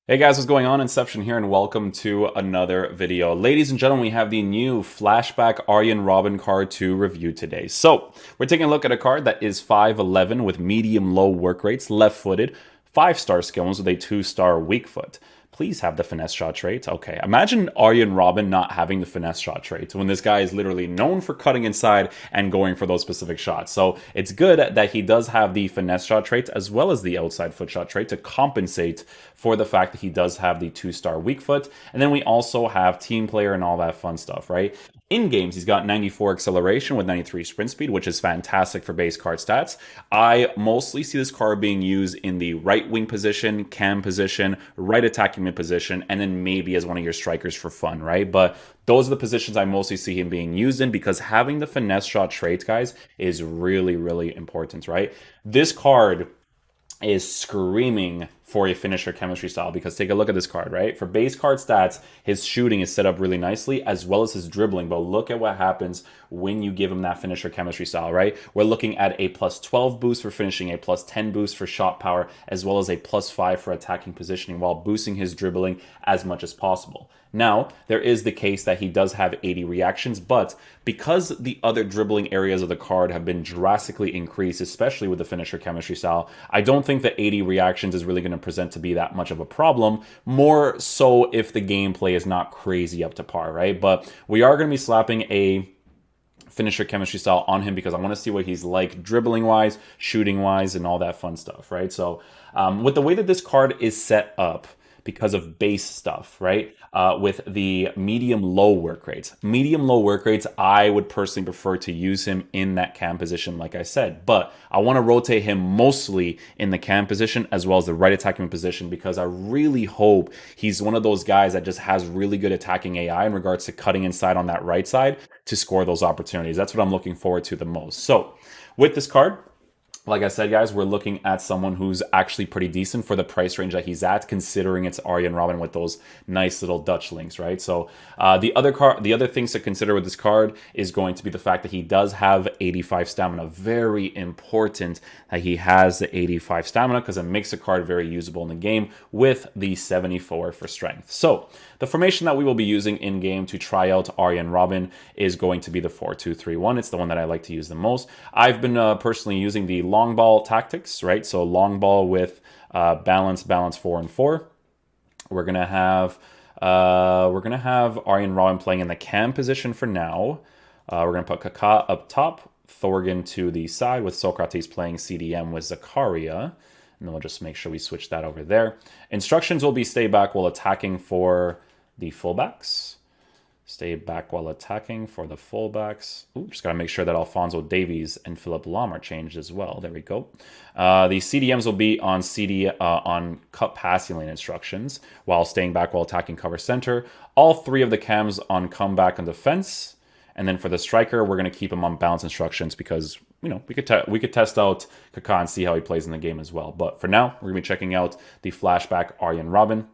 Hey guys, what's going on? Inception here, and welcome to another video. Ladies and gentlemen, we have the new Flashback Robben card to review today. So, we're taking a look at a card that is 5'11 with medium-low work rates, left-footed, 5-star skills with a 2-star weak foot. Please have the finesse shot trait. Okay, imagine Robben not having the finesse shot trait when this guy is literally known for cutting inside and going for those specific shots. So it's good that he does have the finesse shot trait as well as the outside foot shot trait to compensate for the fact that he does have the 2-star weak foot. And then we also have team player and all that fun stuff, right? In games, he's got 94 acceleration with 93 sprint speed, which is fantastic for base card stats. I mostly see this card being used in the right wing position, cam position, right attacking mid position, and then maybe as one of your strikers for fun, right? But those are the positions I mostly see him being used in because having the finesse shot trait, guys, is really, really important, right? This card is screaming for a finisher chemistry style because take a look at this card, right? For base card stats, his shooting is set up really nicely as well as his dribbling, but look at what happens when you give him that finisher chemistry style, right? We're looking at a plus 12 boost for finishing, a plus 10 boost for shot power, as well as a plus 5 for attacking positioning while boosting his dribbling as much as possible. Now, there is the case that he does have 80 reactions, but because the other dribbling areas of the card have been drastically increased, especially with the finisher chemistry style, I don't think that 80 reactions is really going to present to be that much of a problem, more so if the gameplay is not crazy up to par, right? But we are going to be slapping a finisher chemistry style on him because I want to see what he's like dribbling wise, shooting wise, and all that fun stuff, right? So with the way that this card is set up, because of base stuff, right? With the medium-low work rates. Medium-low work rates, I would personally prefer to use him in that cam position, like I said. But I want to rotate him mostly in the cam position as well as the right attacking position because I really hope he's one of those guys that just has really good attacking AI in regards to cutting inside on that right side to score those opportunities. That's what I'm looking forward to the most. So with this card, like I said, guys, we're looking at someone who's actually pretty decent for the price range that he's at, considering it's Robben with those nice little Dutch links, right? So the other things to consider with this card is going to be the fact that he does have 85 stamina. Very important that he has the 85 stamina because it makes the card very usable in the game with the 74 for strength. So the formation that we will be using in game to try out Robben is going to be the 4-2-3-1. It's the one that I like to use the most. I've been personally using the long ball tactics, right? So long ball with balance 4 and 4. We're gonna have Robben playing in the cam position for now. We're gonna put Kaká up top, Thorgan to the side with Socrates playing CDM with Zakaria. And then we'll just make sure we switch that over there. Instructions will be stay back while attacking for the fullbacks. Stay back while attacking for the fullbacks. Ooh, just got to make sure that Alphonso Davies and Philip Lahm are changed as well. There we go. The CDMs will be on on cut passing lane instructions while staying back while attacking cover center. All three of the cams on comeback and defense. And then for the striker, we're going to keep him on balance instructions because, you know, we could test out Kaká and see how he plays in the game as well. But for now, we're going to be checking out the Flashback Robben,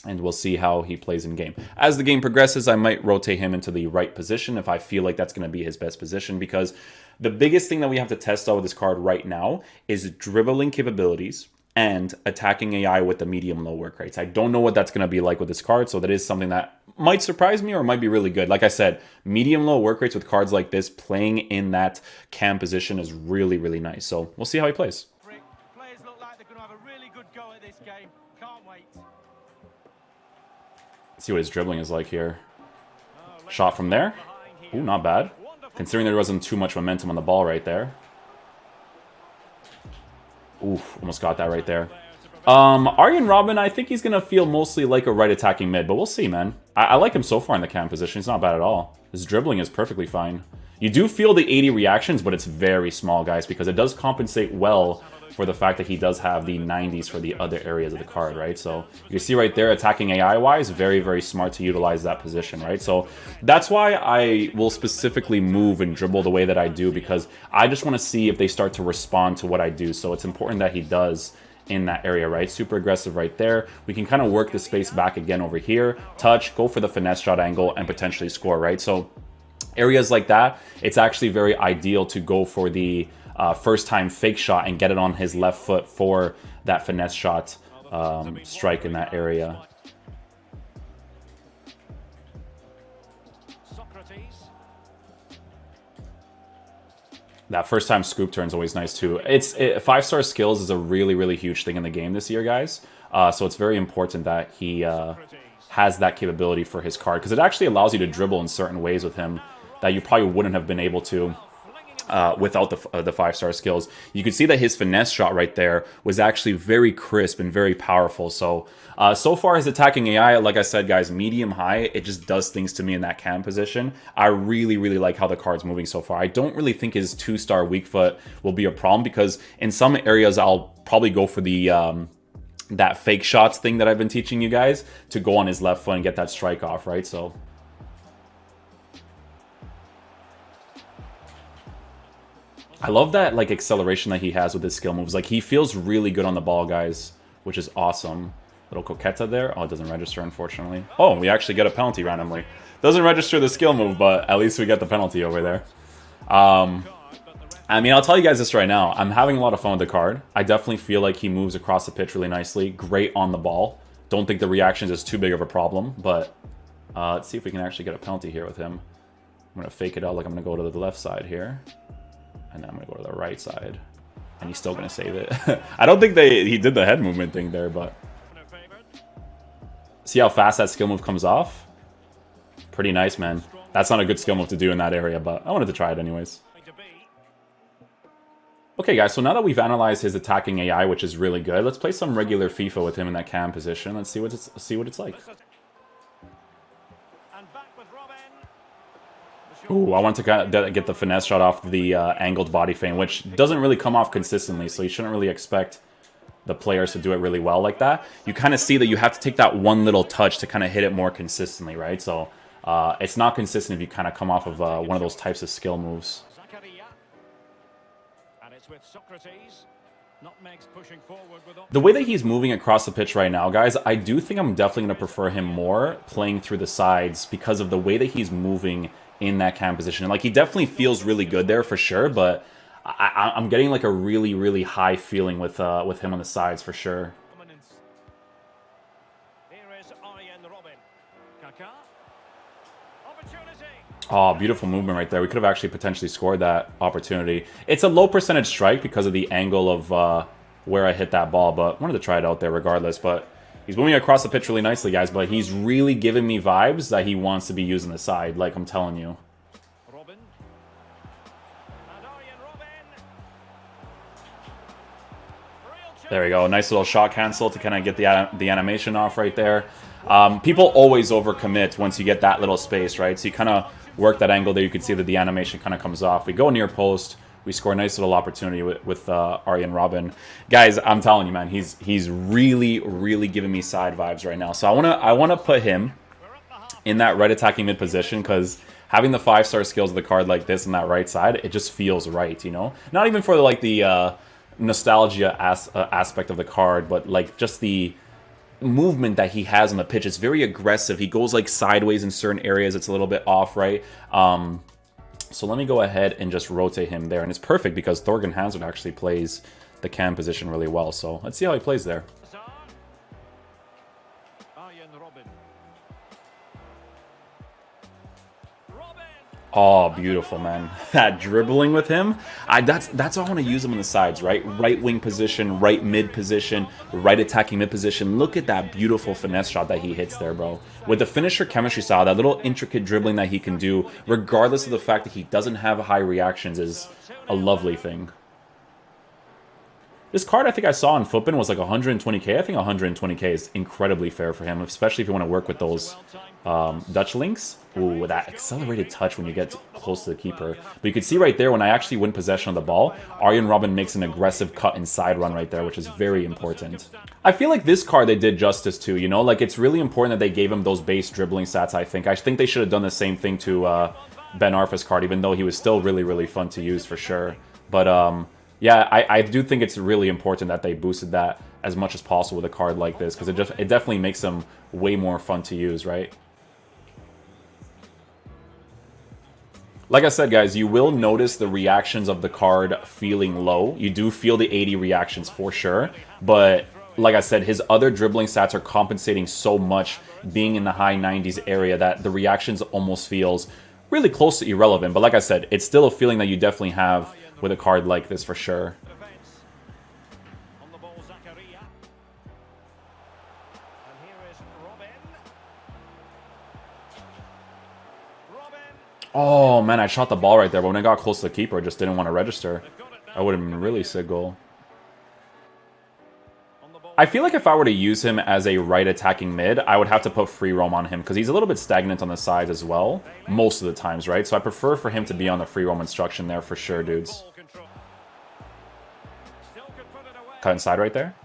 and we'll see how he plays in game. As the game progresses, I might rotate him into the right position if I feel like that's going to be his best position because the biggest thing that we have to test out with this card right now is dribbling capabilities and attacking AI with the medium-low work rates. I don't know what that's going to be like with this card, so that is something that might surprise me or might be really good. Like I said, medium-low work rates with cards like this, playing in that cam position is really, really nice. So we'll see how he plays. Players look like they're going to have a really good go at this game. Can't wait. Let's see what his dribbling is like here. Shot from there. Ooh, not bad. Considering there wasn't too much momentum on the ball right there. Oof, almost got that right there. Robben, I think he's going to feel mostly like a right attacking mid, but we'll see, man. I like him so far in the cam position. He's not bad at all. His dribbling is perfectly fine. You do feel the 80 reactions, but it's very small, guys, because it does compensate well for the fact that he does have the 90s for the other areas of the card, right? So you can see right there, attacking AI-wise, very, very smart to utilize that position, right? So that's why I will specifically move and dribble the way that I do, because I just want to see if they start to respond to what I do. So it's important that he does in that area, right? Super aggressive right there. We can kind of work the space back again over here, touch, go for the finesse shot angle, and potentially score, right? So areas like that, it's actually very ideal to go for the first time fake shot and get it on his left foot for that finesse shot strike in that area. That first time scoop turn is always nice too. 5-star skills is a really huge thing in the game this year, guys. So it's very important that he has that capability for his card, because it actually allows you to dribble in certain ways with him that you probably wouldn't have been able to without the 5-star skills. You can see that his finesse shot right there was actually very crisp and very powerful. So so far his attacking AI, like I said, guys, medium high, it just does things to me in that cam position. I really like how the card's moving so far. I don't really think his 2-star weak foot will be a problem, because in some areas I'll probably go for the that fake shots thing that I've been teaching you guys to go on his left foot and get that strike off, right? So I love that like acceleration that he has with his skill moves. Like, he feels really good on the ball, guys, which is awesome. Little coqueta there. Oh, it doesn't register, unfortunately. Oh, we actually get a penalty randomly. Doesn't register the skill move, but at least we get the penalty over there. I mean, I'll tell you guys this right now. I'm having a lot of fun with the card. I definitely feel like he moves across the pitch really nicely. Great on the ball. Don't think the reactions is too big of a problem, but let's see if we can actually get a penalty here with him. I'm going to fake it out like I'm going to go to the left side here. And then I'm going to go to the right side. And he's still going to save it. I don't think he did the head movement thing there, but... See how fast that skill move comes off? Pretty nice, man. That's not a good skill move to do in that area, but I wanted to try it anyways. Okay, guys, so now that we've analyzed his attacking AI, which is really good, let's play some regular FIFA with him in that cam position. Let's see what it's like. Ooh, I want to get the finesse shot off the angled body feint, which doesn't really come off consistently, so you shouldn't really expect the players to do it really well like that. You kind of see that you have to take that one little touch to kind of hit it more consistently, right? So it's not consistent if you kind of come off of one of those types of skill moves. The way that he's moving across the pitch right now, guys, I do think I'm definitely going to prefer him more playing through the sides because of the way that he's moving in that cam position. Like, he definitely feels really good there for sure, but I'm getting like a really high feeling with him on the sides for sure. Oh, beautiful movement right there. We could have actually potentially scored that opportunity. It's a low percentage strike because of the angle of where I hit that ball, but wanted to try it out there regardless. But he's moving across the pitch really nicely, guys, but he's really giving me vibes that he wants to be using the side, like I'm telling you. Robben. There we go. Nice little shot cancel to kind of get the animation off right there. People always overcommit once you get that little space, right? So you kind of work that angle there. You can see that the animation kind of comes off. We go near post. We score a nice little opportunity with Arjen Robben. Guys, I'm telling you, man, he's really giving me side vibes right now. So I wanna put him in that right attacking mid position, because having the 5-star skills of the card like this on that right side, it just feels right, you know? Not even for like the nostalgia aspect of the card, but like just the movement that he has on the pitch. It's very aggressive. He goes like sideways in certain areas. It's a little bit off, right? So let me go ahead and just rotate him there. And it's perfect because Thorgan Hazard actually plays the cam position really well. So let's see how he plays there. Oh, beautiful, man. That dribbling with him, that's how I want to use him on the sides, right? Right wing position, right mid position, right attacking mid position. Look at that beautiful finesse shot that he hits there, bro. With the finisher chemistry style, that little intricate dribbling that he can do, regardless of the fact that he doesn't have high reactions, is a lovely thing. This card I think I saw in Footbin was like 120k. I think 120k is incredibly fair for him, especially if you want to work with those Dutch links. Ooh, that accelerated touch when you get close to the keeper. But you can see right there when I actually win possession of the ball, Arjen Robben makes an aggressive cut inside run right there, which is very important. I feel like this card they did justice to, you know? Like, it's really important that they gave him those base dribbling stats, I think. I think they should have done the same thing to Ben Arfa's card, even though he was still really fun to use for sure. But yeah, I do think it's really important that they boosted that as much as possible with a card like this, because it definitely makes them way more fun to use, right? Like I said, guys, you will notice the reactions of the card feeling low. You do feel the 80 reactions for sure, but like I said, his other dribbling stats are compensating so much, being in the high 90s area, that the reactions almost feels really close to irrelevant. But like I said, it's still a feeling that you definitely have with a card like this for sure. On the ball, Zakaria. And here is Robben. Oh man, I shot the ball right there, but when I got close to the keeper, I just didn't want to register. That would have been a really sick goal. I feel like if I were to use him as a right attacking mid, I would have to put free roam on him because he's a little bit stagnant on the sides as well, most of the times, right? So I prefer for him to be on the free roam instruction there for sure, dudes. Cut inside right there?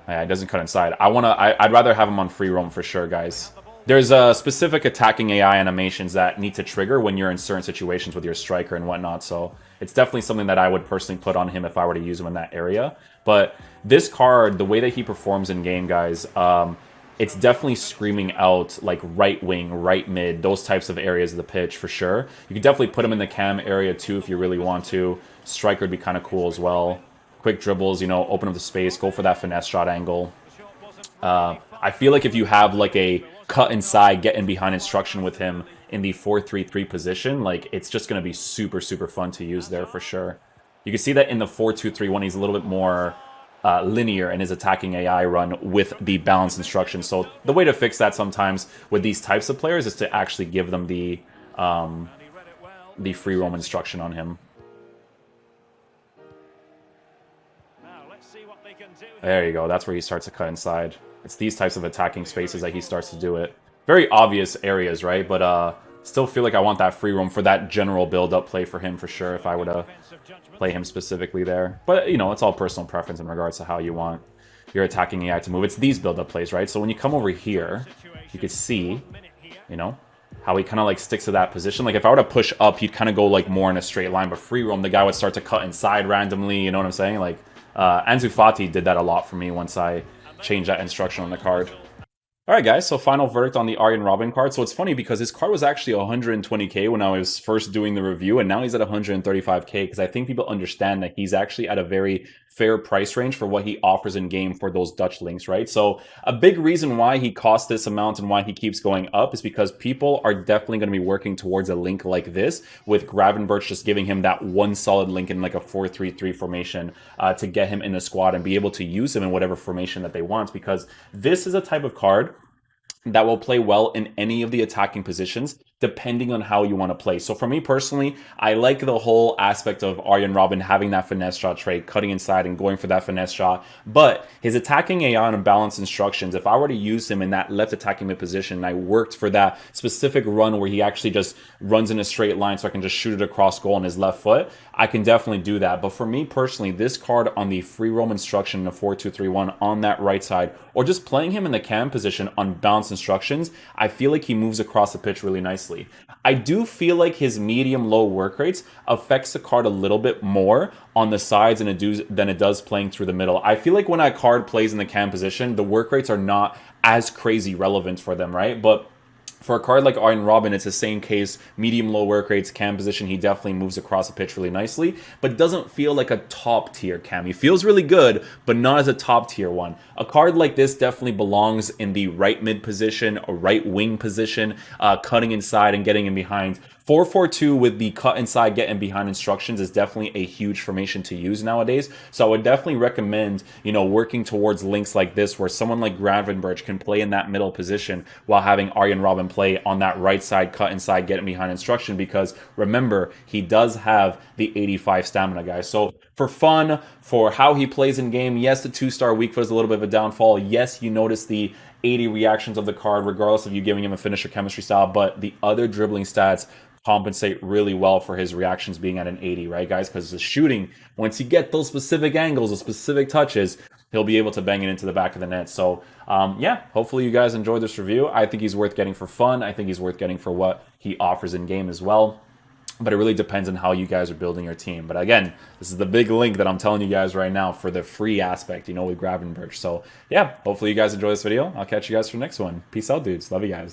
Yeah, it doesn't cut inside. I'd rather have him on free roam for sure, guys. There's specific attacking AI animations that need to trigger when you're in certain situations with your striker and whatnot, so it's definitely something that I would personally put on him if I were to use him in that area. But this card, the way that he performs in game, guys, it's definitely screaming out like right wing, right mid, those types of areas of the pitch for sure. You could definitely put him in the cam area too if you really want to. Striker would be kind of cool as well. Quick dribbles, you know, open up the space, go for that finesse shot angle. I feel like if you have like a cut inside, get in behind instruction with him in the 4-3-3 position, like it's just going to be super, super fun to use there for sure. You can see that in the 4-2-3-1, he's a little bit more linear in his attacking AI run with the balance instruction. So the way to fix that sometimes with these types of players is to actually give them the free roam instruction on him. There you go. That's where he starts to cut inside. It's these types of attacking spaces that he starts to do it. Very obvious areas, right? But still feel like I want that free roam for that general build-up play for him for sure if I were to play him specifically there. But, you know, it's all personal preference in regards to how you want your attacking AI to move. It's these build-up plays, right? So when you come over here, you could see, you know, how he kind of like sticks to that position. Like if I were to push up, he'd kind of go like more in a straight line. But free roam, the guy would start to cut inside randomly, you know what I'm saying? Like Ansu Fati did that a lot for me once I changed that instruction on the card. Alright guys, so final verdict on the Arjen Robben card. So it's funny because his card was actually 120k when I was first doing the review, and now he's at 135k because I think people understand that he's actually at a very fair price range for what he offers in game for those Dutch links, right? So a big reason why he costs this amount and why he keeps going up is because people are definitely going to be working towards a link like this, with Gravenberch just giving him that one solid link in like a 4-3-3 formation to get him in the squad and be able to use him in whatever formation that they want, because this is a type of card that will play well in any of the attacking positions, depending on how you want to play. So for me personally, I like the whole aspect of Arjen Robben having that finesse shot trait, cutting inside and going for that finesse shot. But his attacking AI and balance instructions, if I were to use him in that left attacking mid position, and I worked for that specific run where he actually just runs in a straight line so I can just shoot it across goal on his left foot, I can definitely do that. But for me personally, this card on the free roam instruction in a 4-2-3-1 on that right side, or just playing him in the cam position on balance instructions, I feel like he moves across the pitch really nicely. I do feel like his medium-low work rates affects the card a little bit more on the sides than it does playing through the middle. I feel like when a card plays in the cam position, the work rates are not as crazy relevant for them, right? But for a card like Arjen Robben, it's the same case. Medium-low work rates, cam position, he definitely moves across the pitch really nicely, but doesn't feel like a top-tier cam. He feels really good, but not as a top-tier one. A card like this definitely belongs in the right mid position, a right wing position, cutting inside and getting in behind. 4-4-2 with the cut inside, get in behind instructions is definitely a huge formation to use nowadays. So I would definitely recommend, you know, working towards links like this where someone like Gravenberch can play in that middle position while having Arjen Robben play on that right side, cut inside, get in behind instruction, because remember, he does have the 85 stamina, guys. So for fun, for how he plays in game, yes, the 2-star weak foot is a little bit of a downfall. Yes, you notice the 80 reactions of the card, regardless of you giving him a finisher chemistry style, but the other dribbling stats compensate really well for his reactions being at an 80, right, guys? Because the shooting, once you get those specific angles, those specific touches, he'll be able to bang it into the back of the net. So, yeah, hopefully you guys enjoyed this review. I think he's worth getting for fun. I think he's worth getting for what he offers in game as well. But it really depends on how you guys are building your team. But again, this is the big link that I'm telling you guys right now for the free aspect, you know, with Gravenberch. So, yeah, hopefully you guys enjoy this video. I'll catch you guys for the next one. Peace out, dudes. Love you guys.